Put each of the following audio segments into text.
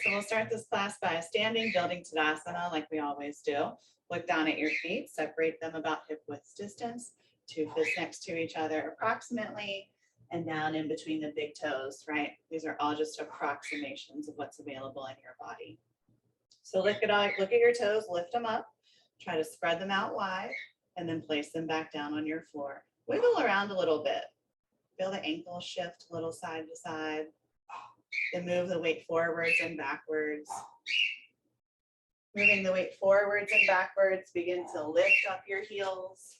so we'll start this class by a standing building Tadasana like we always do. Look down at your feet, separate them about hip width distance, 2 fists next to each other approximately, and down in between the big toes, right? These are all just approximations of what's available in your body. So look at your toes, lift them up, try to spread them out wide, and then place them back down on your floor. Wiggle around a little bit. Feel the ankles shift a little side to side. Then move the weight forwards and backwards. Moving the weight forwards and backwards, begin to lift up your heels.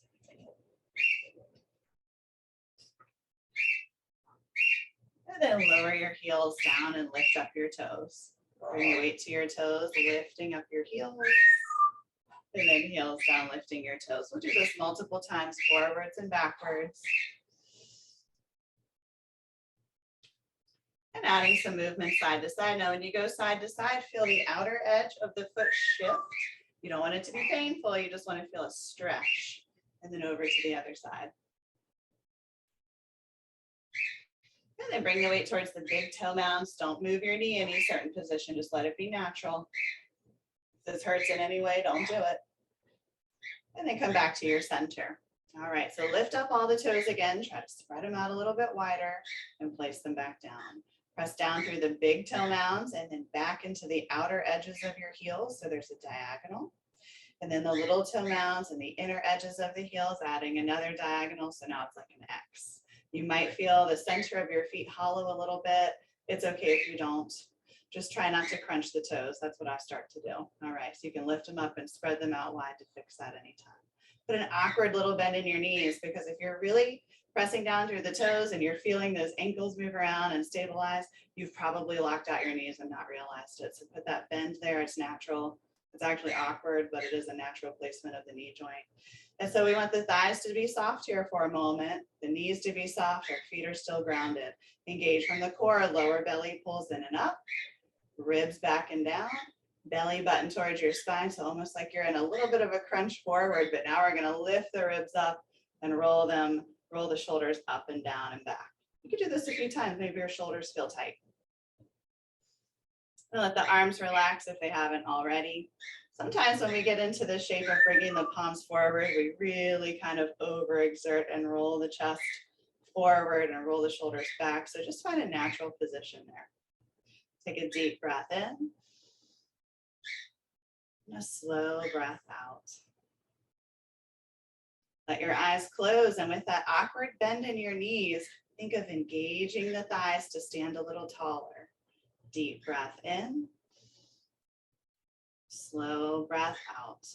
And then lower your heels down and lift up your toes. Bring your weight to your toes, lifting up your heels. And then heels down, lifting your toes. We'll do this multiple times, forwards and backwards. And adding some movement side to side. Now, when you go side to side, feel the outer edge of the foot shift. You don't want it to be painful. You just want to feel a stretch. And then over to the other side. And then bring the weight towards the big toe mounds. Don't move your knee in any certain position. Just let it be natural. If this hurts in any way, don't do it. And then come back to your center. All right, so lift up all the toes again. Try to spread them out a little bit wider and place them back down. Press down through the big toe mounds and then back into the outer edges of your heels. So there's a diagonal. And then the little toe mounds and the inner edges of the heels, adding another diagonal. So now it's like an X. You might feel the center of your feet hollow a little bit. It's okay if you don't. Just try not to crunch the toes. That's what I start to do. All right, so you can lift them up and spread them out wide to fix that anytime. Put an awkward little bend in your knees, because if you're really pressing down through the toes and you're feeling those ankles move around and stabilize, you've probably locked out your knees and not realized it. So put that bend there. It's natural. It's actually awkward, but it is a natural placement of the knee joint. And so we want the thighs to be soft here for a moment, the knees to be soft, our feet are still grounded. Engage from the core, lower belly pulls in and up, ribs back and down, belly button towards your spine. So almost like you're in a little bit of a crunch forward, but now we're gonna lift the ribs up and roll the shoulders up and down and back. You can do this a few times, maybe your shoulders feel tight. And let the arms relax if they haven't already. Sometimes when we get into the shape of bringing the palms forward, we really kind of overexert and roll the chest forward and roll the shoulders back. So just find a natural position there. Take a deep breath in and a slow breath out. Let your eyes close, and with that awkward bend in your knees, think of engaging the thighs to stand a little taller. Deep breath in, slow breath out.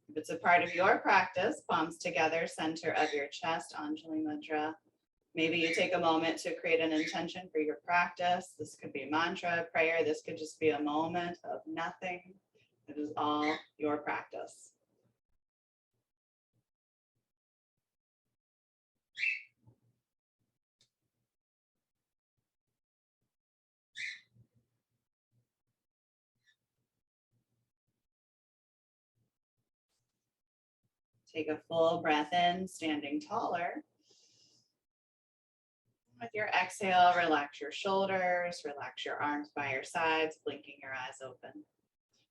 If it's a part of your practice, palms together, center of your chest, Anjali Mudra. Maybe you take a moment to create an intention for your practice. This could be mantra, prayer. This could just be a moment of nothing. It is all your practice. Take a full breath in, standing taller. With your exhale, relax your shoulders, relax your arms by your sides, blinking your eyes open.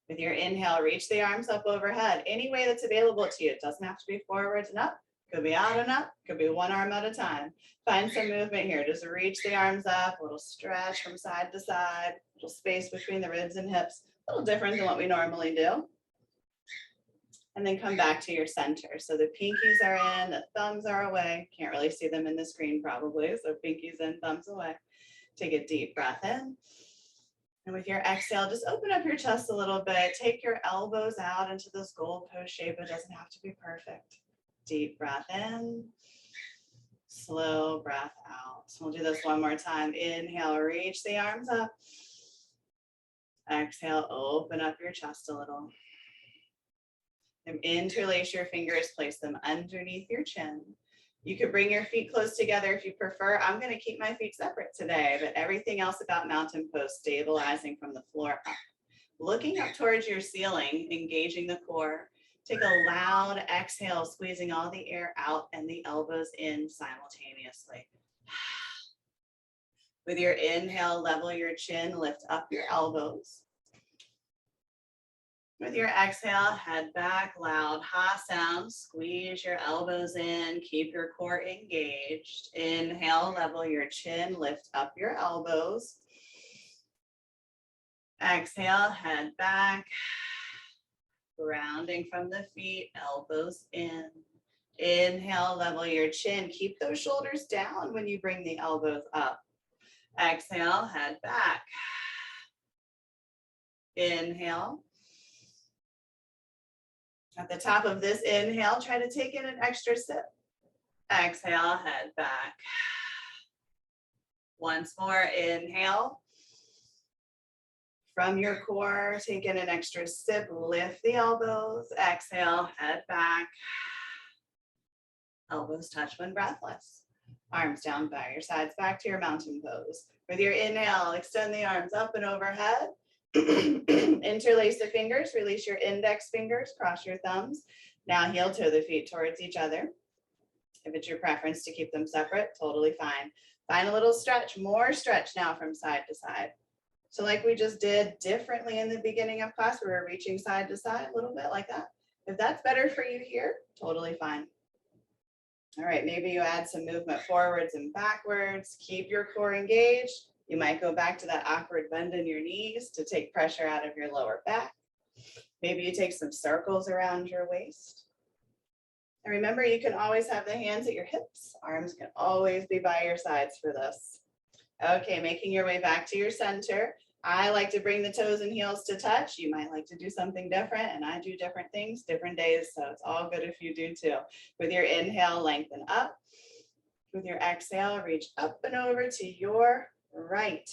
With your inhale, reach the arms up overhead, any way that's available to you. It doesn't have to be forwards and up, could be out and up, could be one arm at a time. Find some movement here. Just reach the arms up, a little stretch from side to side, a little space between the ribs and hips, a little different than what we normally do. And then come back to your center. So the pinkies are in, the thumbs are away. Can't really see them in the screen probably, so pinkies in, thumbs away. Take a deep breath in. And with your exhale, just open up your chest a little bit. Take your elbows out into this goalpost shape. It doesn't have to be perfect. Deep breath in, slow breath out. So we'll do this one more time. Inhale, reach the arms up. Exhale, open up your chest a little. And interlace your fingers, place them underneath your chin. You could bring your feet close together if you prefer. I'm going to keep my feet separate today, but everything else about mountain pose, stabilizing from the floor up. Looking up towards your ceiling, engaging the core. Take a loud exhale, squeezing all the air out and the elbows in simultaneously. With your inhale, level your chin, lift up your elbows. With your exhale, head back, loud ha sound, squeeze your elbows in, keep your core engaged. Inhale, level your chin, lift up your elbows. Exhale, head back, grounding from the feet, elbows in. Inhale, level your chin, keep those shoulders down when you bring the elbows up. Exhale, head back. Inhale. At the top of this inhale, try to take in an extra sip. Exhale, head back. Once more, inhale. From your core, take in an extra sip, lift the elbows. Exhale, head back. Elbows touch when breathless. Arms down by your sides, back to your mountain pose. With your inhale, extend the arms up and overhead. Interlace the fingers, release your index fingers, cross your thumbs. Now heel toe the feet towards each other. If it's your preference to keep them separate, totally fine. Find a little stretch, more stretch now from side to side. So like we just did differently in the beginning of class, we were reaching side to side a little bit like that. If that's better for you here, totally fine. All right, maybe you add some movement forwards and backwards. Keep your core engaged. You might go back to that awkward bend in your knees to take pressure out of your lower back. Maybe you take some circles around your waist. And remember, you can always have the hands at your hips. Arms can always be by your sides for this. Okay, making your way back to your center. I like to bring the toes and heels to touch. You might like to do something different, and I do different things, different days, so it's all good if you do too. With your inhale, lengthen up. With your exhale, reach up and over to your right.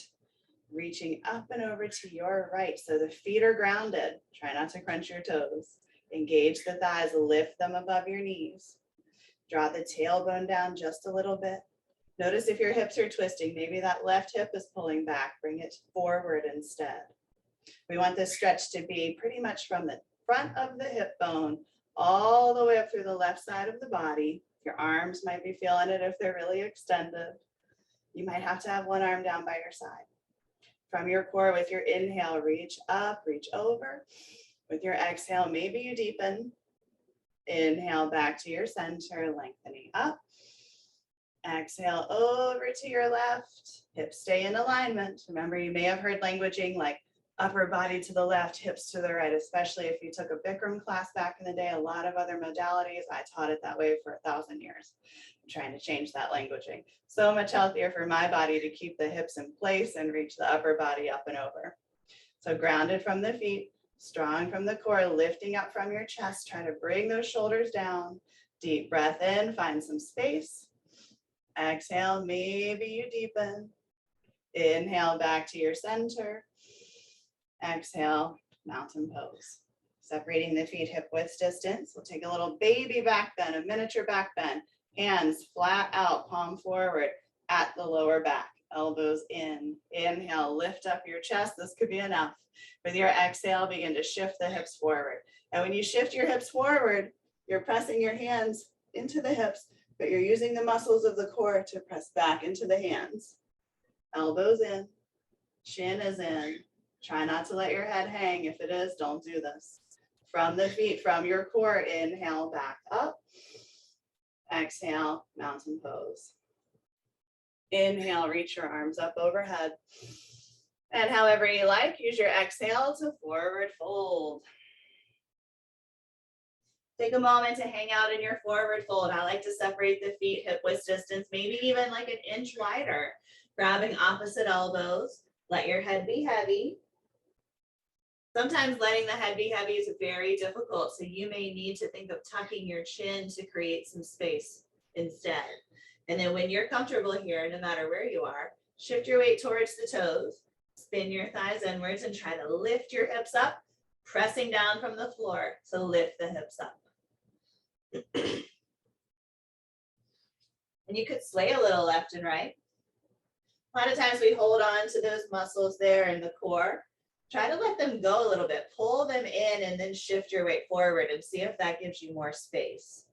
Reaching up and over to your right. So the feet are grounded. Try not to crunch your toes. Engage the thighs, lift them above your knees. Draw the tailbone down just a little bit. Notice if your hips are twisting, maybe that left hip is pulling back. Bring it forward instead. We want this stretch to be pretty much from the front of the hip bone all the way up through the left side of the body. Your arms might be feeling it if they're really extended. You might have to have one arm down by your side. From your core, with your inhale, reach up, reach over. With your exhale, maybe you deepen. Inhale back to your center, lengthening up. Exhale over to your left. Hips stay in alignment. Remember, you may have heard languaging like upper body to the left, hips to the right, especially if you took a Bikram class back in the day, a lot of other modalities. I taught it that way for 1,000 years. I'm trying to change that languaging. So much healthier for my body to keep the hips in place and reach the upper body up and over. So grounded from the feet, strong from the core, lifting up from your chest. Try to bring those shoulders down. Deep breath in, find some space. Exhale, maybe you deepen. Inhale back to your center. Exhale, mountain pose. Separating the feet hip width distance. We'll take a little baby back bend, a miniature back bend. Hands flat out, palm forward at the lower back. Elbows in. Inhale, lift up your chest. This could be enough. With your exhale, begin to shift the hips forward. And when you shift your hips forward, you're pressing your hands into the hips, but you're using the muscles of the core to press back into the hands. Elbows in, chin is in. Try not to let your head hang. If it is, don't do this. From the feet, from your core, inhale back up. Exhale, mountain pose. Inhale, reach your arms up overhead. And however you like, use your exhale to forward fold. Take a moment to hang out in your forward fold. I like to separate the feet hip width distance, maybe even like an inch wider. Grabbing opposite elbows. Let your head be heavy. Sometimes letting the head be heavy is very difficult, so you may need to think of tucking your chin to create some space instead. And then when you're comfortable here, no matter where you are, shift your weight towards the toes, spin your thighs inwards and try to lift your hips up, pressing down from the floor. So lift the hips up. And you could sway a little left and right. A lot of times we hold on to those muscles there in the core. Try to let them go a little bit. Pull them in and then shift your weight forward and see if that gives you more space.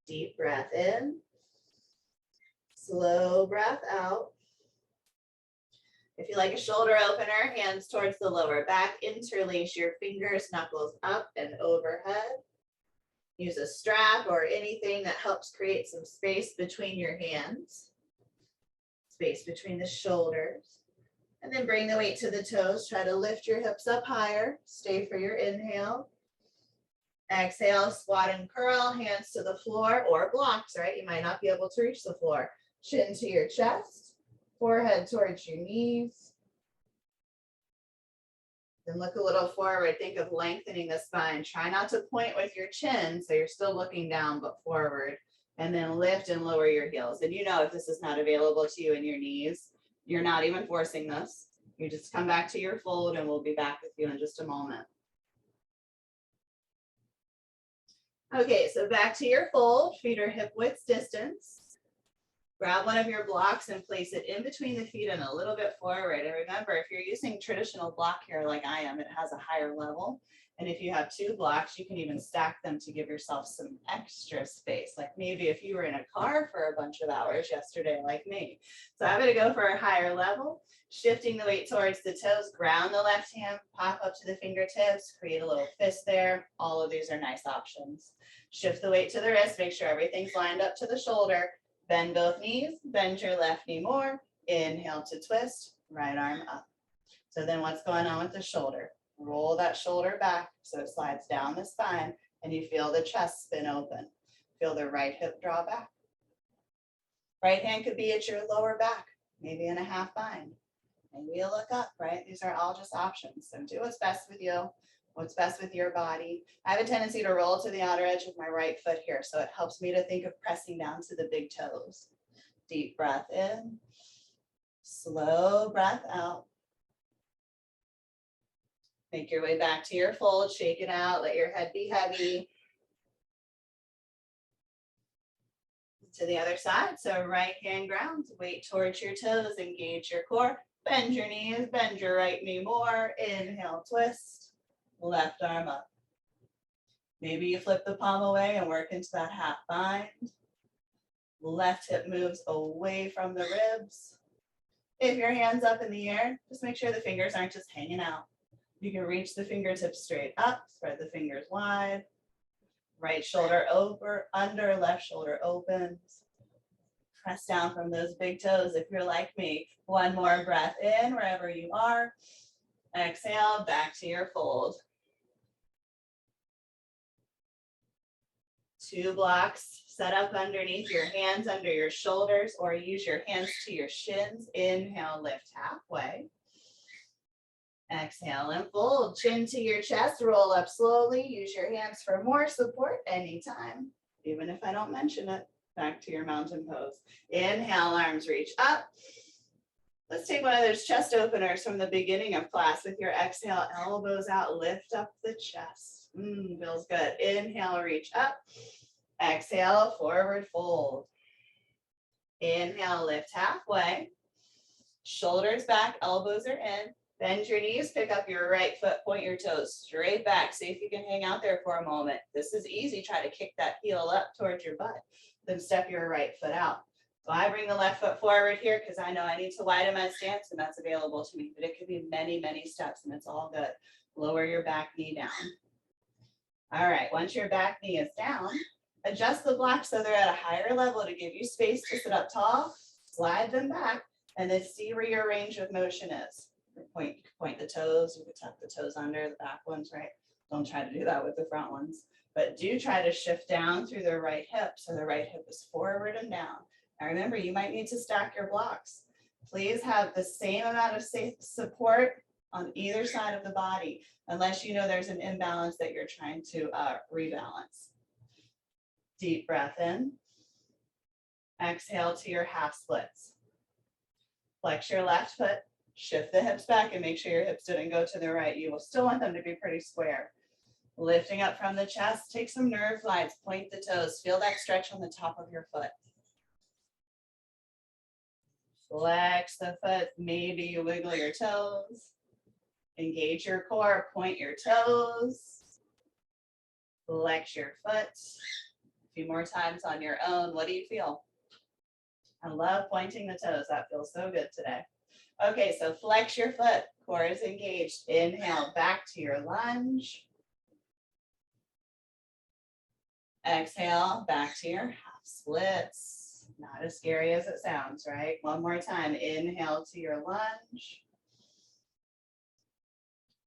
Deep breath in. Slow breath out. If you like a shoulder opener, hands towards the lower back, interlace your fingers, knuckles up and overhead. Use a strap or anything that helps create some space between your hands, space between the shoulders. And then bring the weight to the toes. Try to lift your hips up higher. Stay for your inhale. Exhale, squat and curl, hands to the floor or blocks, right? You might not be able to reach the floor. Chin to your chest, forehead towards your knees. Then look a little forward. Think of lengthening the spine. Try not to point with your chin, so you're still looking down but forward. And then lift and lower your heels. And you know if this is not available to you in your knees, you're not even forcing this. You just come back to your fold and we'll be back with you in just a moment. Okay, so back to your fold. Feet are hip width distance. Grab one of your blocks and place it in between the feet and a little bit forward. And remember, if you're using traditional block here like I am, it has a higher level. And if you have two blocks, you can even stack them to give yourself some extra space. Like maybe if you were in a car for a bunch of hours yesterday, like me. So I'm gonna go for a higher level, shifting the weight towards the toes, ground the left hand, pop up to the fingertips, create a little fist there. All of these are nice options. Shift the weight to the wrist, make sure everything's lined up to the shoulder. Bend both knees, bend your left knee more. Inhale to twist, right arm up. So then what's going on with the shoulder? Roll that shoulder back so it slides down the spine and you feel the chest spin open. Feel the right hip draw back. Right hand could be at your lower back, maybe in a half bind. Maybe you look up, right? These are all just options. So do what's best with you, what's best with your body. I have a tendency to roll to the outer edge of my right foot here, so it helps me to think of pressing down to the big toes. Deep breath in, slow breath out. Make your way back to your fold, shake it out, let your head be heavy. To the other side, so right hand grounds, weight towards your toes, engage your core, bend your knees, bend your right knee more, inhale, twist, left arm up. Maybe you flip the palm away and work into that half bind. Left hip moves away from the ribs. If your hand's up in the air, just make sure the fingers aren't just hanging out. You can reach the fingertips straight up, spread the fingers wide. Right shoulder over, under, left shoulder opens. Press down from those big toes if you're like me. One more breath in wherever you are. Exhale, back to your fold. Two blocks set up underneath your hands under your shoulders, or use your hands to your shins. Inhale, lift halfway. Exhale and fold. Chin to your chest, roll up slowly. Use your hands for more support anytime, even if I don't mention it. Back to your mountain pose. Inhale, arms reach up. Let's take one of those chest openers from the beginning of class. With your exhale, elbows out, lift up the chest. Feels good. Inhale, reach up. Exhale, forward fold. Inhale, lift halfway. Shoulders back, elbows are in. Bend your knees, pick up your right foot, point your toes straight back. See if you can hang out there for a moment. This is easy. Try to kick that heel up towards your butt. Then step your right foot out. So I bring the left foot forward here because I know I need to widen my stance and that's available to me. But it could be many, many steps and it's all good. Lower your back knee down. All right, once your back knee is down, adjust the blocks so they're at a higher level to give you space to sit up tall. Slide them back and then see where your range of motion is. Point the toes, you can tuck the toes under the back ones, right? Don't try to do that with the front ones, but do try to shift down through the right hip so the right hip is forward and down. Now remember, you might need to stack your blocks. Please have the same amount of safe support on either side of the body, unless you know there's an imbalance that you're trying to rebalance. Deep breath in. Exhale to your half splits. Flex your left foot. Shift the hips back and make sure your hips didn't go to the right. You will still want them to be pretty square. Lifting up from the chest, take some nerve glides, point the toes, feel that stretch on the top of your foot. Flex the foot, maybe you wiggle your toes. Engage your core, point your toes. Flex your foot. A few more times on your own. What do you feel? I love pointing the toes. That feels so good today. Okay, so flex your foot, core is engaged. Inhale, back to your lunge. Exhale, back to your half splits. Not as scary as it sounds, right? One more time, inhale to your lunge.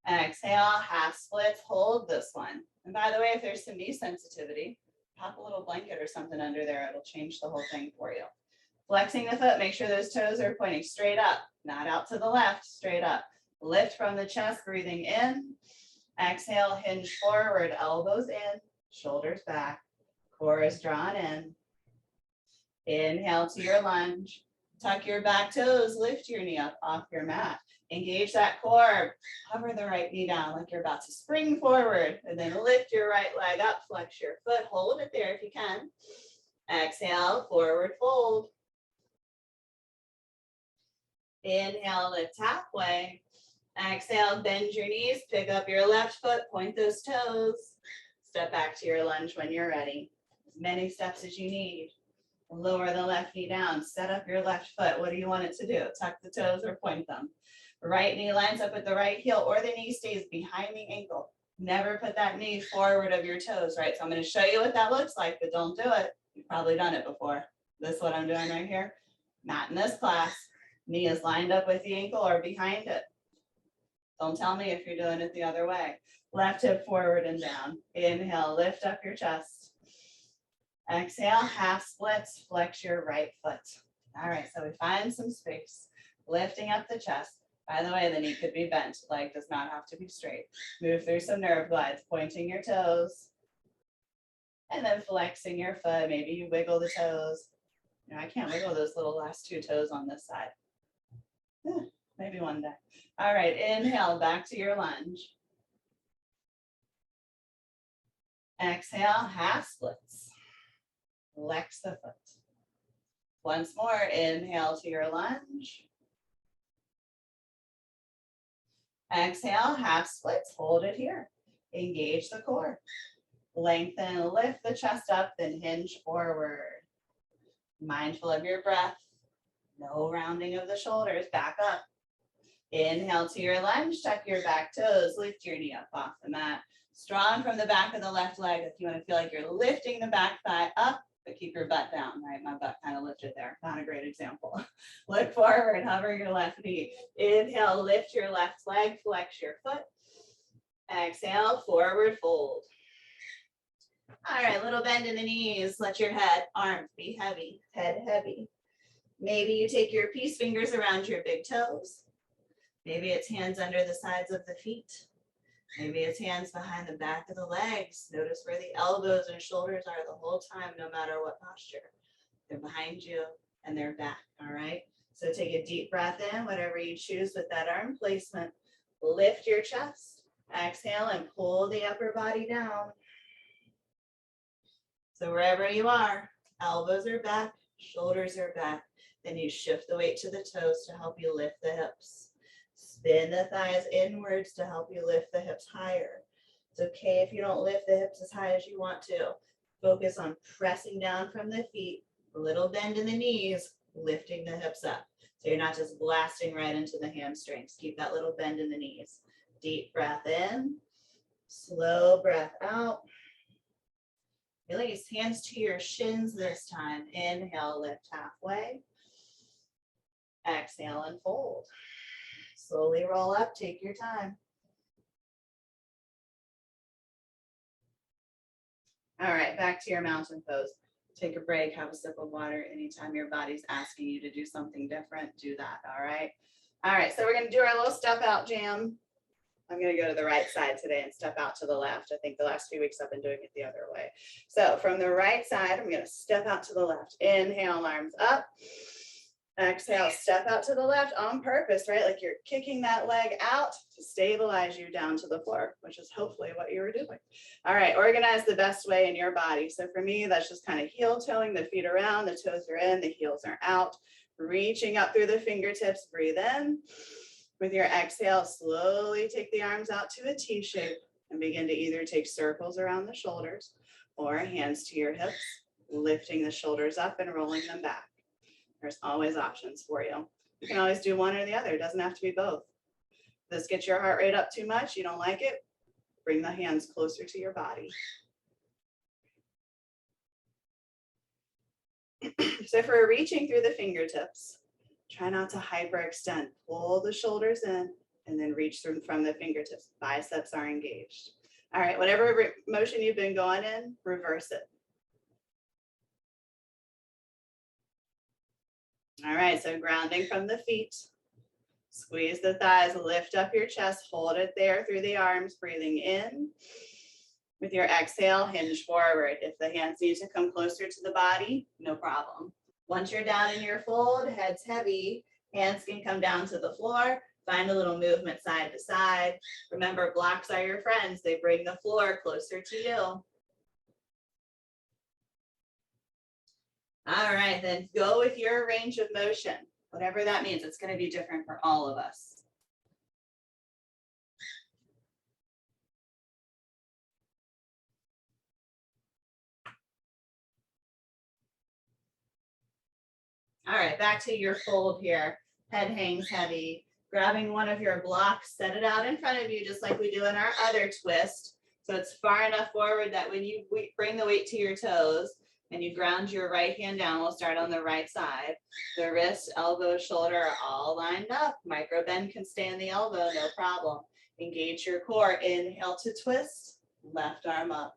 Exhale, half splits, hold this one. And by the way, if there's some knee sensitivity, pop a little blanket or something under there. It'll change the whole thing for you. Flexing the foot, make sure those toes are pointing straight up, not out to the left, straight up. Lift from the chest, breathing in. Exhale, hinge forward, elbows in, shoulders back, core is drawn in. Inhale to your lunge. Tuck your back toes, lift your knee up off your mat. Engage that core, hover the right knee down like you're about to spring forward, and then lift your right leg up, flex your foot, hold it there if you can. Exhale, forward fold. Inhale, lift halfway. Exhale, bend your knees, pick up your left foot, point those toes. Step back to your lunge when you're ready. As many steps as you need. Lower the left knee down, set up your left foot. What do you want it to do? Tuck the toes or point them. Right knee lines up with the right heel, or the knee stays behind the ankle. Never put that knee forward of your toes, right? So I'm going to show you what that looks like, but don't do it. You've probably done it before. This is what I'm doing right here. Not in this class. Knee is lined up with the ankle or behind it. Don't tell me if you're doing it the other way. Left hip forward and down. Inhale, lift up your chest. Exhale, half splits, flex your right foot. All right, so we find some space. Lifting up the chest. By the way, the knee could be bent. Leg does not have to be straight. Move through some nerve glides, pointing your toes. And then flexing your foot. Maybe you wiggle the toes. No, I can't wiggle those little last two toes on this side. Maybe one day. All right, inhale, back to your lunge. Exhale, half splits. Flex the foot. Once more, inhale to your lunge. Exhale, half splits, hold it here. Engage the core. Lengthen, lift the chest up, then hinge forward. Mindful of your breath. No rounding of the shoulders, back up. Inhale to your lunge, tuck your back toes, lift your knee up off the mat. Strong from the back of the left leg. If you want to feel like you're lifting the back thigh up, but keep your butt down, right? My butt kind of lifted there. Not a great example. Look forward, hover your left knee. Inhale, lift your left leg, flex your foot. Exhale, forward fold. All right, little bend in the knees. Let your head, arms be heavy, head heavy. Maybe you take your peace fingers around your big toes. Maybe it's hands under the sides of the feet. Maybe it's hands behind the back of the legs. Notice where the elbows and shoulders are the whole time, no matter what posture. They're behind you and they're back, all right? So take a deep breath in, whatever you choose with that arm placement. Lift your chest. Exhale and pull the upper body down. So wherever you are, elbows are back, shoulders are back. Then you shift the weight to the toes to help you lift the hips. Spin the thighs inwards to help you lift the hips higher. It's okay if you don't lift the hips as high as you want to. Focus on pressing down from the feet, a little bend in the knees, lifting the hips up. So you're not just blasting right into the hamstrings. Keep that little bend in the knees. Deep breath in, slow breath out. Release, hands to your shins this time. Inhale, lift halfway. Exhale and fold. Slowly roll up, take your time. All right, back to your mountain pose. Take a break, have a sip of water. Anytime your body's asking you to do something different, do that, all right? All right, so we're gonna do our little step out jam. I'm gonna go to the right side today and step out to the left. I think the last few weeks I've been doing it the other way. So from the right side, I'm gonna step out to the left. Inhale, arms up. Exhale, step out to the left on purpose, right? Like you're kicking that leg out to stabilize you down to the floor, which is hopefully what you were doing. All right, organize the best way in your body. So for me, that's just kind of heel toeing, the feet around, the toes are in, the heels are out. Reaching up through the fingertips, breathe in. With your exhale, slowly take the arms out to a T shape and begin to either take circles around the shoulders or hands to your hips, lifting the shoulders up and rolling them back. There's always options for you. You can always do one or the other. It doesn't have to be both. If this gets your heart rate up too much, you don't like it, bring the hands closer to your body. So if we're reaching through the fingertips, try not to hyperextend. Pull the shoulders in and then reach through from the fingertips. Biceps are engaged. All right, whatever motion you've been going in, reverse it. All right, so grounding from the feet. Squeeze the thighs, lift up your chest, hold it there through the arms, breathing in. With your exhale, hinge forward. If the hands need to come closer to the body, no problem. Once you're down in your fold, head's heavy, hands can come down to the floor. Find a little movement side to side. Remember, blocks are your friends. They bring the floor closer to you. All right, then go with your range of motion. Whatever that means, it's going to be different for all of us. All right, back to your fold here. Head hangs heavy. Grabbing one of your blocks, set it out in front of you just like we do in our other twist. So it's far enough forward that when you bring the weight to your toes and you ground your right hand down, we'll start on the right side. The wrist, elbow, shoulder are all lined up. Micro bend can stay in the elbow, no problem. Engage your core. Inhale to twist, left arm up.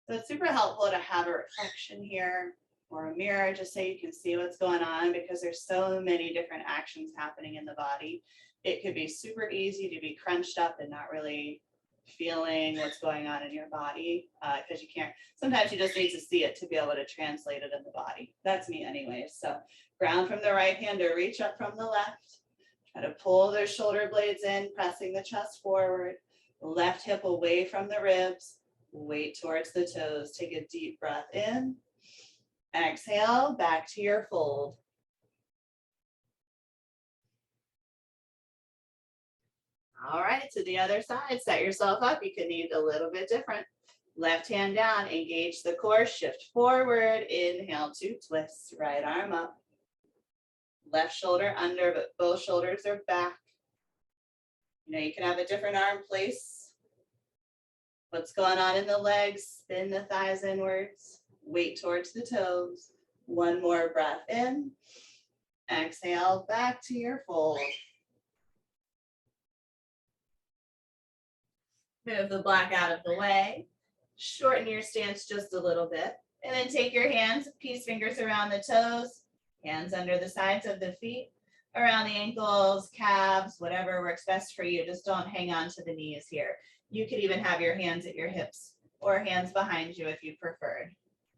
So it's super helpful to have a reflection here or a mirror just so you can see what's going on, because there's so many different actions happening in the body. It could be super easy to be crunched up and not really feeling what's going on in your body, because you can't, sometimes you just need to see it to be able to translate it in the body. That's me anyways. So ground from the right hand or reach up from the left. Try to pull those shoulder blades in, pressing the chest forward. Left hip away from the ribs. Weight towards the toes. Take a deep breath in. Exhale, back to your fold. All right, to the other side, set yourself up. You can need a little bit different. Left hand down, engage the core, shift forward, inhale to twist, right arm up. Left shoulder under, but both shoulders are back. You know, you can have a different arm place. What's going on in the legs? Spin the thighs inwards. Weight towards the toes. One more breath in. Exhale, back to your fold. Move the block out of the way. Shorten your stance just a little bit. And then take your hands, peace fingers around the toes, hands under the sides of the feet, around the ankles, calves, whatever works best for you. Just don't hang on to the knees here. You could even have your hands at your hips or hands behind you if you preferred.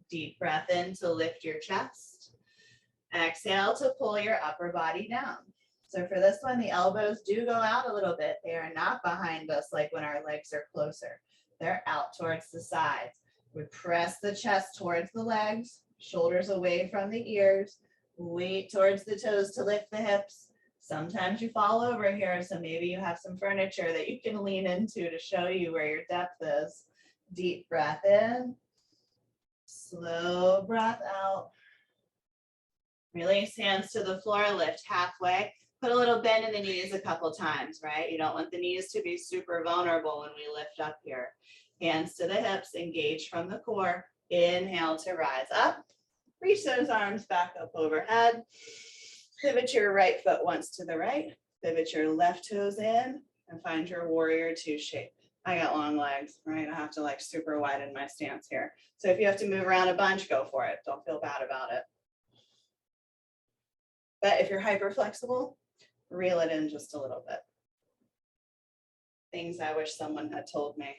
Deep breath in to lift your chest. Exhale to pull your upper body down. So for this one, the elbows do go out a little bit. They are not behind us like when our legs are closer. They're out towards the sides. We press the chest towards the legs, shoulders away from the ears, weight towards the toes to lift the hips. Sometimes you fall over here, so maybe you have some furniture that you can lean into to show you where your depth is. Deep breath in. Slow breath out. Release hands to the floor, lift halfway. Put a little bend in the knees a couple times, right? You don't want the knees to be super vulnerable when we lift up here. Hands to the hips, engage from the core. Inhale to rise up. Reach those arms back up overhead. Pivot your right foot once to the right. Pivot your left toes in and find your warrior two shape. I got long legs, right? I have to like super widen my stance here. So if you have to move around a bunch, go for it. Don't feel bad about it. But if you're hyper flexible, reel it in just a little bit. Things I wish someone had told me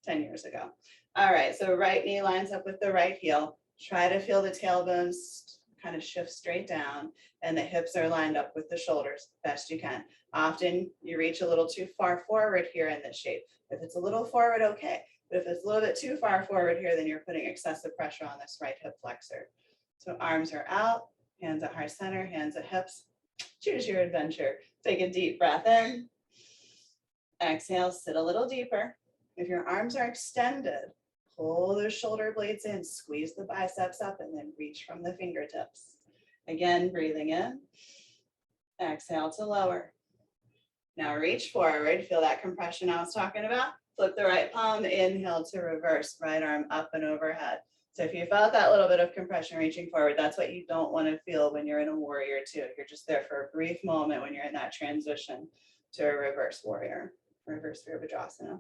10 years ago. All right, so right knee lines up with the right heel. Try to feel the tailbones kind of shift straight down and the hips are lined up with the shoulders best you can. Often you reach a little too far forward here in this shape. If it's a little forward, okay. But if it's a little bit too far forward here, then you're putting excessive pressure on this right hip flexor. So arms are out, hands at heart center, hands at hips. Choose your adventure. Take a deep breath in. Exhale, sit a little deeper. If your arms are extended, pull those shoulder blades in, squeeze the biceps up, and then reach from the fingertips. Again, breathing in. Exhale to lower. Now reach forward. Feel that compression I was talking about. Flip the right palm, inhale to reverse, right arm up and overhead. So if you felt that little bit of compression reaching forward, that's what you don't want to feel when you're in a warrior two. You're just there for a brief moment when you're in that transition to a reverse warrior, reverse Virabhadrasana.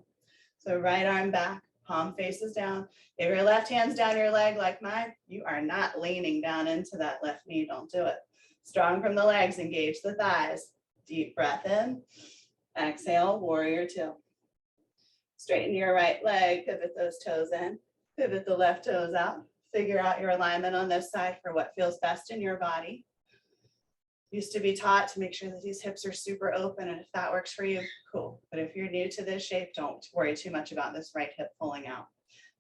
So right arm back, palm faces down. If your left hand's down your leg like mine, you are not leaning down into that left knee. Don't do it. Strong from the legs, engage the thighs. Deep breath in. Exhale, warrior two. Straighten your right leg, pivot those toes in, pivot the left toes out. Figure out your alignment on this side for what feels best in your body. Used to be taught to make sure that these hips are super open, and if that works for you, cool. But if you're new to this shape, don't worry too much about this right hip pulling out.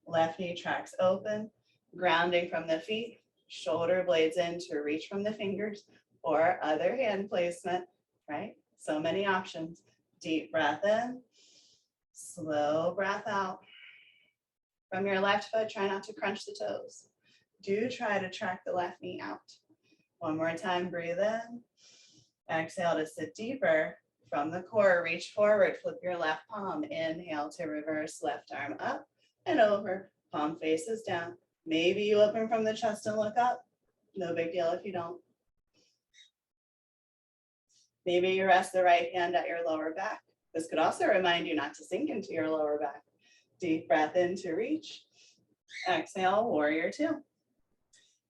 Left knee tracks open, grounding from the feet, shoulder blades in to reach from the fingers or other hand placement, right? So many options. Deep breath in, slow breath out. From your left foot, try not to crunch the toes. Do try to track the left knee out. One more time, breathe in. Exhale to sit deeper. From the core, reach forward, flip your left palm. Inhale to reverse, left arm up and over. Palm faces down. Maybe you open from the chest and look up. No big deal if you don't. Maybe you rest the right hand at your lower back. This could also remind you not to sink into your lower back. Deep breath in to reach. Exhale, warrior two.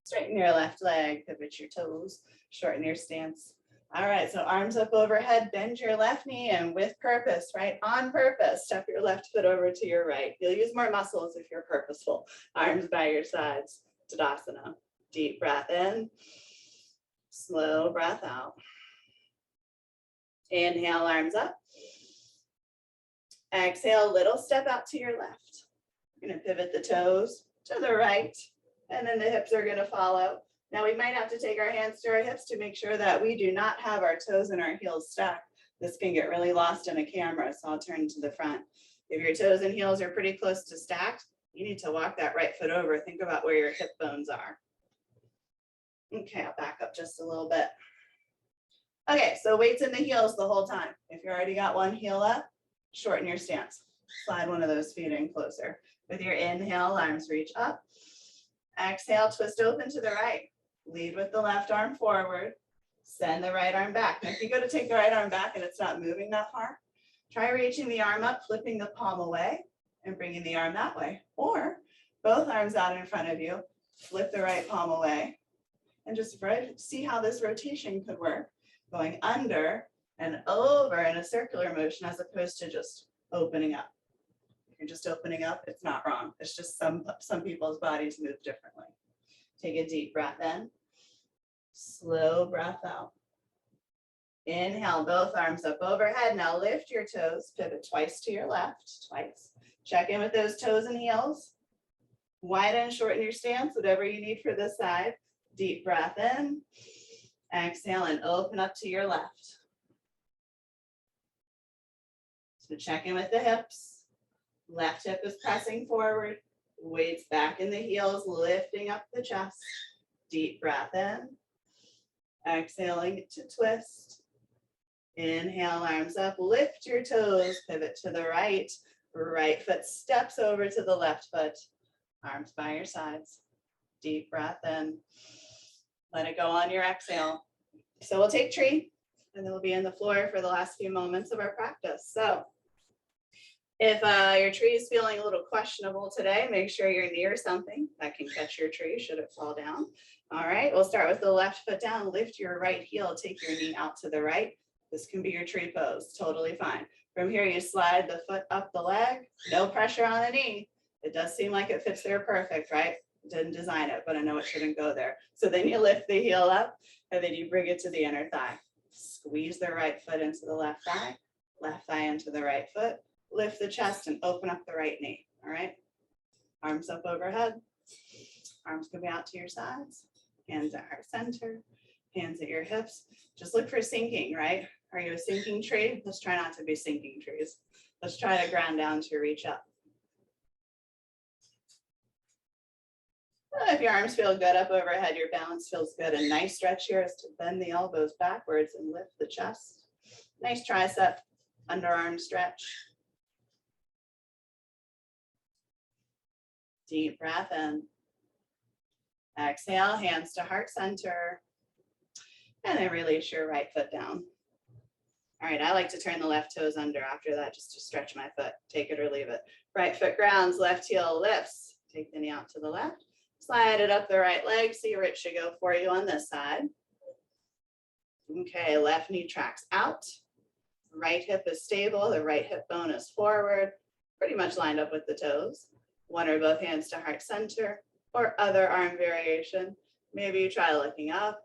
Straighten your left leg, pivot your toes, shorten your stance. All right, so arms up overhead, bend your left knee, and with purpose, right? On purpose, step your left foot over to your right. You'll use more muscles if you're purposeful. Arms by your sides, Tadasana. Deep breath in, slow breath out. Inhale, arms up. Exhale, little step out to your left. You're gonna pivot the toes to the right, and then the hips are gonna follow. Now we might have to take our hands to our hips to make sure that we do not have our toes and our heels stacked. This can get really lost in a camera, so I'll turn to the front. If your toes and heels are pretty close to stacked, you need to walk that right foot over. Think about where your hip bones are. Okay, I'll back up just a little bit. Okay, so weights in the heels the whole time. If you already got one heel up, shorten your stance. Slide one of those feet in closer. With your inhale, arms reach up. Exhale, twist open to the right. Lead with the left arm forward. Send the right arm back. Now, if you go to take the right arm back and it's not moving that far, try reaching the arm up, flipping the palm away, and bringing the arm that way. Or both arms out in front of you, flip the right palm away, and just see how this rotation could work. Going under and over in a circular motion as opposed to just opening up. If you're just opening up, it's not wrong. It's just some people's bodies move differently. Take a deep breath in. Slow breath out. Inhale, both arms up overhead. Now lift your toes, pivot twice to your left, twice. Check in with those toes and heels. Widen and shorten your stance, whatever you need for this side. Deep breath in. Exhale and open up to your left. So check in with the hips. Left hip is pressing forward. Weights back in the heels, lifting up the chest. Deep breath in. Exhaling to twist. Inhale, arms up, lift your toes, pivot to the right. Right foot steps over to the left foot. Arms by your sides. Deep breath in. Let it go on your exhale. So we'll take tree, and then we'll be on the floor for the last few moments of our practice. So if your tree is feeling a little questionable today, make sure you're near something that can catch your tree should it fall down. All right, we'll start with the left foot down. Lift your right heel, take your knee out to the right. This can be your tree pose, totally fine. From here, you slide the foot up the leg, no pressure on the knee. It does seem like it fits there perfect, right? Didn't design it, but I know it shouldn't go there. So then you lift the heel up, and then you bring it to the inner thigh. Squeeze the right foot into the left thigh into the right foot. Lift the chest and open up the right knee, all right? Arms up overhead. Arms can be out to your sides. Hands at our center. Hands at your hips. Just look for sinking, right? Are you a sinking tree? Let's try not to be sinking trees. Let's try to ground down to reach up. If your arms feel good up overhead, your balance feels good. A nice stretch here is to bend the elbows backwards and lift the chest. Nice tricep, underarm stretch. Deep breath in. Exhale, hands to heart center. And then release your right foot down. All right, I like to turn the left toes under after that just to stretch my foot. Take it or leave it. Right foot grounds, left heel lifts. Take the knee out to the left. Slide it up the right leg. See where it should go for you on this side. Okay, left knee tracks out. Right hip is stable. The right hip bone is forward. Pretty much lined up with the toes. One or both hands to heart center or other arm variation. Maybe you try looking up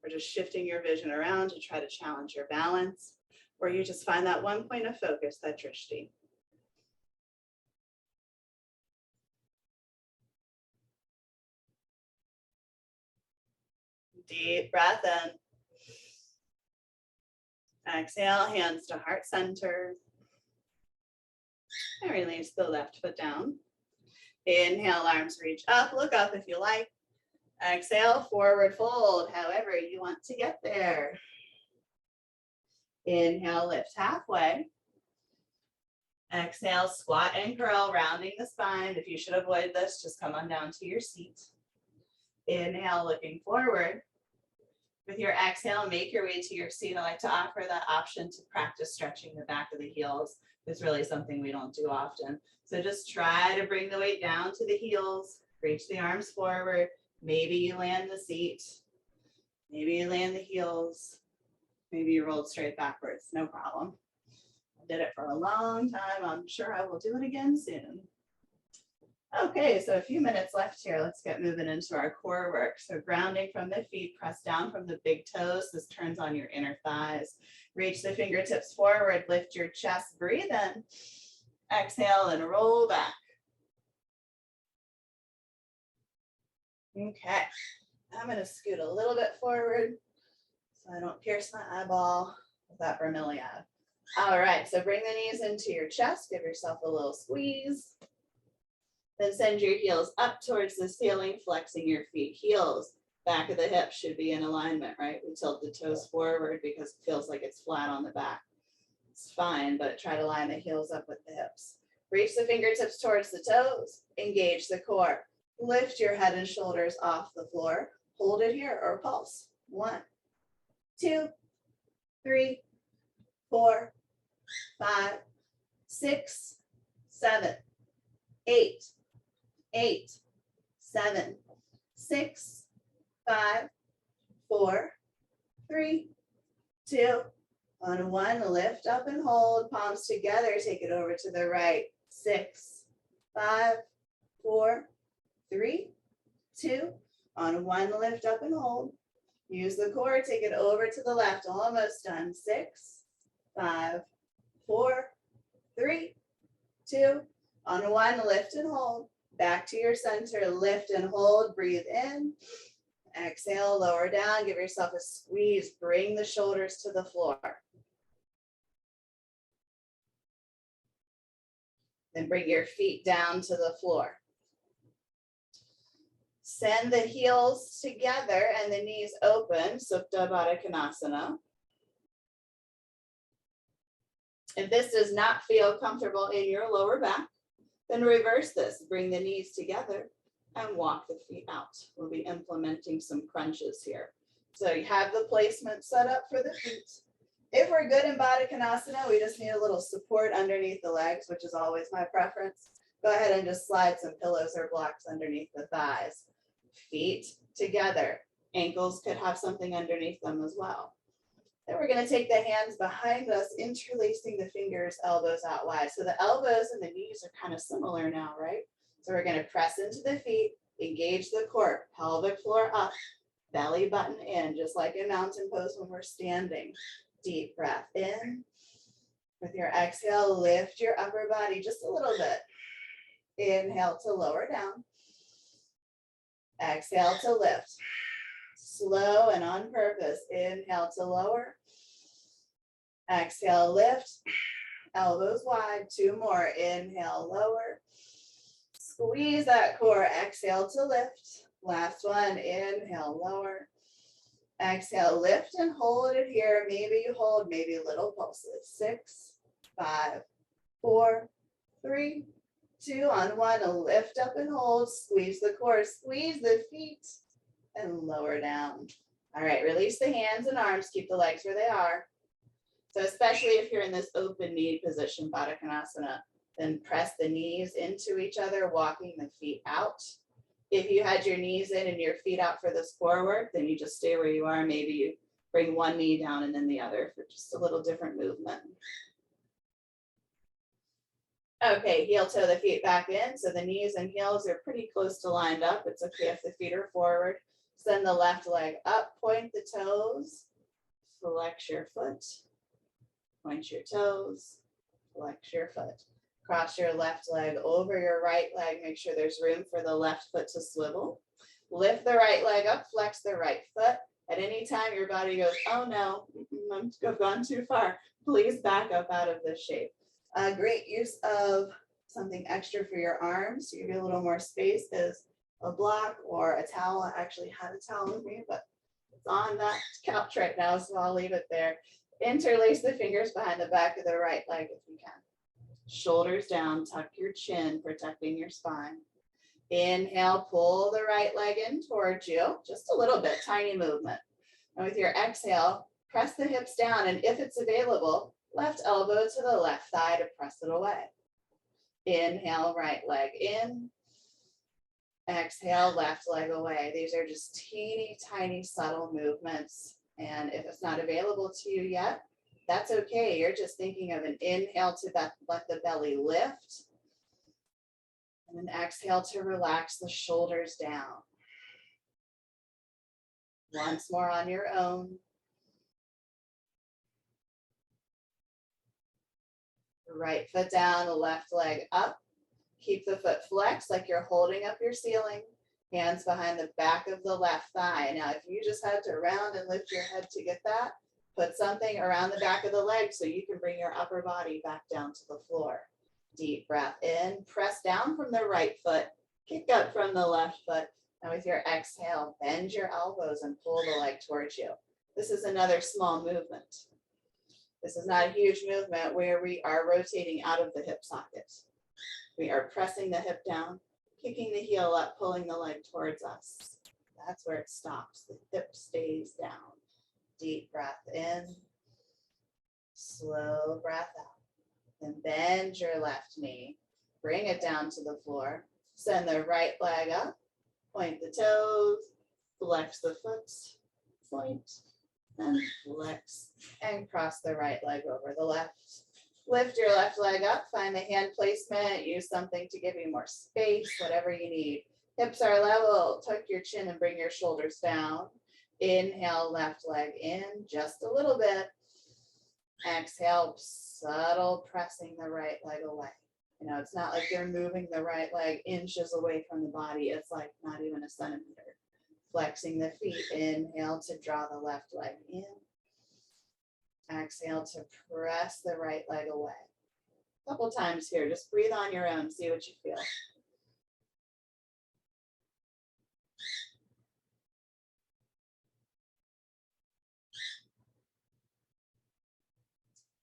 or just shifting your vision around to try to challenge your balance. Or you just find that one point of focus, that drishti. Deep breath in. Exhale, hands to heart center. And release the left foot down. Inhale, arms reach up. Look up if you like. Exhale, forward fold, however you want to get there. Inhale, lift halfway. Exhale, squat and curl, rounding the spine. If you should avoid this, just come on down to your seat. Inhale, looking forward. With your exhale, make your way to your seat. I like to offer that option to practice stretching the back of the heels. It's really something we don't do often. So just try to bring the weight down to the heels, reach the arms forward. Maybe you land the seat. Maybe you land the heels. Maybe you rolled straight backwards, no problem. I did it for a long time. I'm sure I will do it again soon. Okay, so a few minutes left here. Let's get moving into our core work. So grounding from the feet, press down from the big toes. This turns on your inner thighs. Reach the fingertips forward, lift your chest, breathe in. Exhale and roll back. Okay, I'm gonna scoot a little bit forward so I don't pierce my eyeball with that bromeliad. All right, so bring the knees into your chest, give yourself a little squeeze. Then send your heels up towards the ceiling, flexing your feet. Heels, back of the hips should be in alignment, right? We tilt the toes forward because it feels like it's flat on the back. It's fine, but try to line the heels up with the hips. Reach the fingertips towards the toes, engage the core. Lift your head and shoulders off the floor. Hold it here or pulse. 1, 2, 3, 4, 5, 6, 7, 8, 8, 7, 6, 5, 4, 3, 2, on 1, lift up and hold, palms together, take it over to the right. 6, 5, 4, 3, 2, on 1, lift up and hold. Use the core, take it over to the left, almost done. 6, 5, 4, 3, 2, on 1, lift and hold. Back to your center, lift and hold, breathe in. Exhale, lower down, give yourself a squeeze, bring the shoulders to the floor. Then bring your feet down to the floor. Send the heels together and the knees open, Supta Baddha Konasana. If this does not feel comfortable in your lower back, then reverse this. Bring the knees together and walk the feet out. We'll be implementing some crunches here. So you have the placement set up for the feet. If we're good in Baddha Konasana, we just need a little support underneath the legs, which is always my preference. Go ahead and just slide some pillows or blocks underneath the thighs. Feet together. Ankles could have something underneath them as well. Then we're going to take the hands behind us, interlacing the fingers, elbows out wide. So the elbows and the knees are kind of similar now, right? So we're going to press into the feet, engage the core, pelvic floor up, belly button in, just like in mountain pose when we're standing. Deep breath in. With your exhale, lift your upper body just a little bit. Inhale to lower down. Exhale to lift. Slow and on purpose. Inhale to lower. Exhale, lift. Elbows wide. 2 more. Inhale, lower. Squeeze that core. Exhale to lift. Last one, inhale, lower. Exhale, lift and hold it here. Maybe you hold, maybe little pulses. 6, 5, 4, 3, 2, on 1. Lift up and hold. Squeeze the core, squeeze the feet, and lower down. All right, release the hands and arms. Keep the legs where they are. So especially if you're in this open knee position, Baddha Konasana, then press the knees into each other, walking the feet out. If you had your knees in and your feet out for this core work, then you just stay where you are. Maybe you bring one knee down and then the other for just a little different movement. Okay, heel toe the feet back in. So the knees and heels are pretty close to lined up. It's okay if the feet are forward. Send the left leg up, point the toes, flex your foot, point your toes, flex your foot. Cross your left leg over your right leg. Make sure there's room for the left foot to swivel. Lift the right leg up, flex the right foot. At any time your body goes, oh no, I've gone too far, please back up out of this shape. Great use of something extra for your arms to give you a little more space is a block or a towel. I actually had a towel with me, but it's on that couch right now, so I'll leave it there. Interlace the fingers behind the back of the right leg if you can. Shoulders down, tuck your chin, protecting your spine. Inhale, pull the right leg in towards you, just a little bit, tiny movement. And with your exhale, press the hips down, and if it's available, left elbow to the left thigh to press it away. Inhale, right leg in. Exhale, left leg away. These are just teeny tiny subtle movements. And if it's not available to you yet, that's okay. You're just thinking of an inhale to let the belly lift. And an exhale to relax the shoulders down. Once more on your own. Right foot down, the left leg up. Keep the foot flexed like you're holding up your ceiling. Hands behind the back of the left thigh. Now, if you just had to round and lift your head to get that, put something around the back of the leg so you can bring your upper body back down to the floor. Deep breath in, press down from the right foot, kick up from the left foot. And with your exhale, bend your elbows and pull the leg towards you. This is another small movement. This is not a huge movement where we are rotating out of the hip socket. We are pressing the hip down, kicking the heel up, pulling the leg towards us. That's where it stops. The hip stays down. Deep breath in, slow breath out. Then bend your left knee, bring it down to the floor. Send the right leg up, point the toes, flex the foot, point, and flex, and cross the right leg over the left. Lift your left leg up, find the hand placement, use something to give you more space, whatever you need. Hips are level, tuck your chin and bring your shoulders down. Inhale, left leg in, just a little bit. Exhale, subtle pressing the right leg away. You know, it's not like you're moving the right leg inches away from the body. It's like not even a centimeter. Flexing the feet. Inhale to draw the left leg in. Exhale to press the right leg away. A couple times here. Just breathe on your own. See what you feel.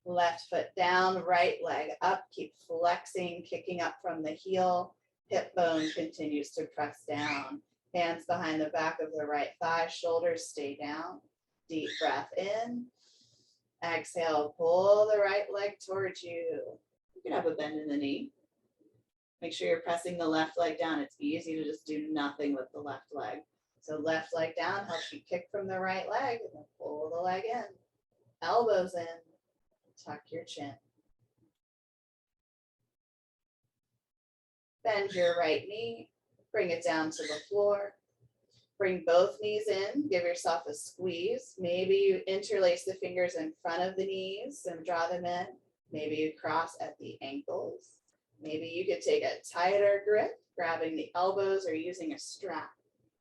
Left foot down, right leg up. Keep flexing, kicking up from the heel. Hip bone continues to press down. Hands behind the back of the right thigh. Shoulders stay down. Deep breath in. Exhale, pull the right leg towards you. You can have a bend in the knee. Make sure you're pressing the left leg down. It's easy to just do nothing with the left leg. So left leg down helps you kick from the right leg and then pull the leg in. Elbows in. Tuck your chin. Bend your right knee. Bring it down to the floor. Bring both knees in. Give yourself a squeeze. Maybe you interlace the fingers in front of the knees and draw them in. Maybe you cross at the ankles. Maybe you could take a tighter grip, grabbing the elbows or using a strap.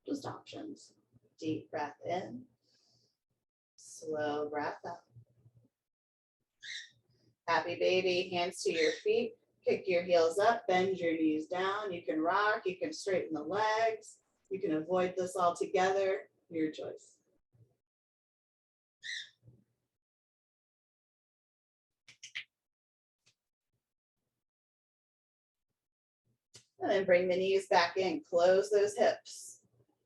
Just options. Deep breath in. Slow breath out. Happy baby, hands to your feet. Kick your heels up, bend your knees down. You can rock, you can straighten the legs. You can avoid this altogether, your choice. And then bring the knees back in, close those hips.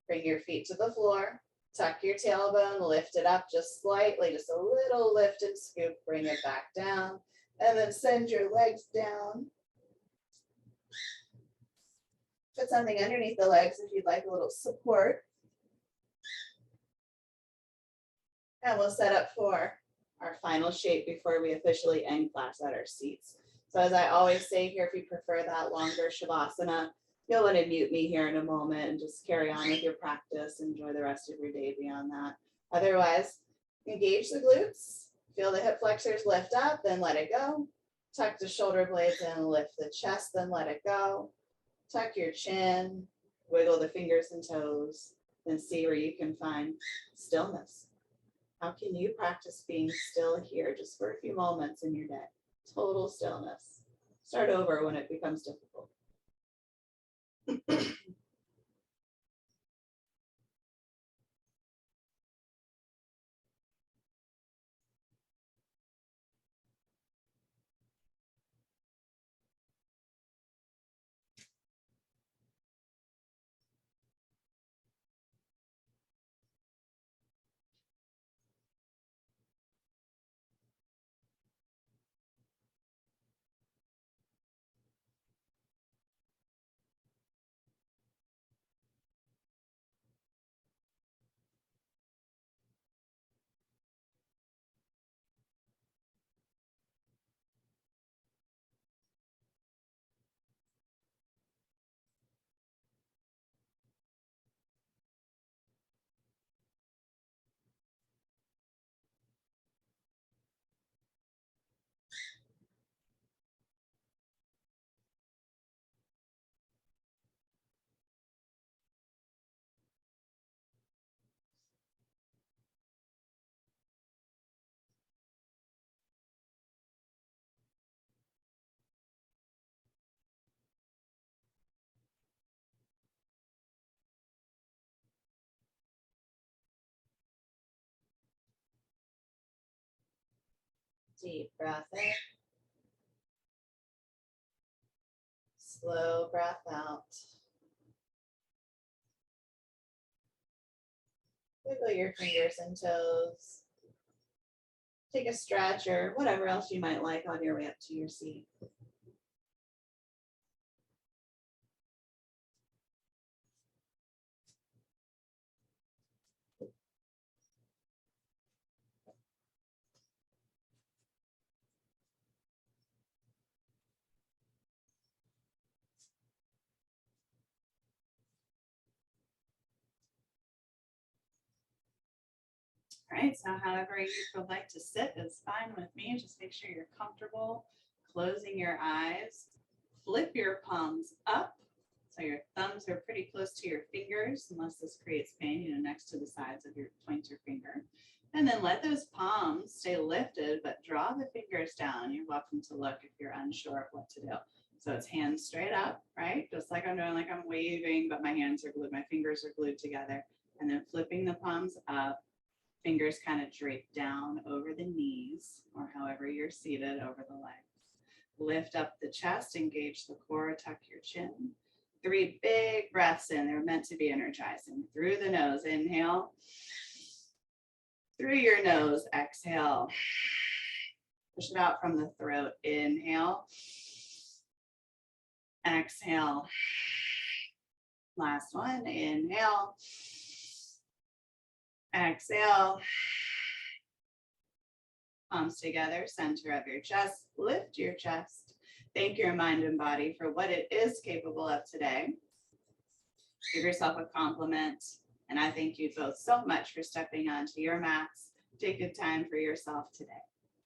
Bring your feet to the floor, tuck your tailbone, lift it up just slightly, just a little lift and scoop, bring it back down, and then send your legs down. Put something underneath the legs if you'd like a little support. And we'll set up for our final shape before we officially end class at our seats. So as I always say here, if you prefer that longer Shavasana, you'll want to mute me here in a moment and just carry on with your practice. Enjoy the rest of your day beyond that. Otherwise, engage the glutes, feel the hip flexors lift up, then let it go. Tuck the shoulder blades in, lift the chest, then let it go. Tuck your chin, wiggle the fingers and toes, then see where you can find stillness. How can you practice being still here just for a few moments in your day? Total stillness. Start over when it becomes difficult. Deep breath in. Slow breath out. Wiggle your fingers and toes. Take a stretch or whatever else you might like on your way up to your seat. All right, so however you would like to sit is fine with me. Just make sure you're comfortable closing your eyes. Flip your palms up. So your thumbs are pretty close to your fingers, unless this creates pain, next to the sides of your pointer finger. And then let those palms stay lifted, but draw the fingers down. You're welcome to look if you're unsure of what to do. So it's hands straight up, right? Just like I'm doing, like I'm waving, but my hands are glued, my fingers are glued together. And then flipping the palms up, fingers kind of drape down over the knees, or however you're seated, over the legs. Lift up the chest, engage the core, tuck your chin. 3 big breaths in. They're meant to be energizing. Through the nose, inhale. Through your nose, exhale. Push it out from the throat. Inhale. Exhale. Last one. Inhale. Exhale. Palms together, center of your chest. Lift your chest. Thank your mind and body for what it is capable of today. Give yourself a compliment. And I thank you both so much for stepping onto your mats. Take good time for yourself today.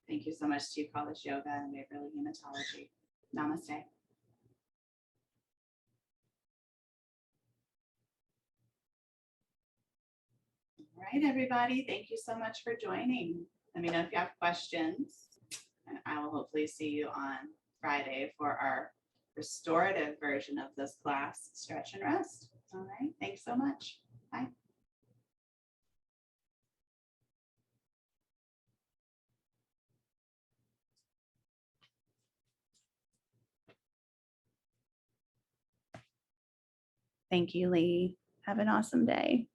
Thank you so much to College Yoga and Waverly Hematology. Namaste. All right, everybody. Thank you so much for joining. Let me know if you have questions. And I will hopefully see you on Friday for our restorative version of this class, stretch and rest. All right, thanks so much. Bye. Thank you, Lee. Have an awesome day.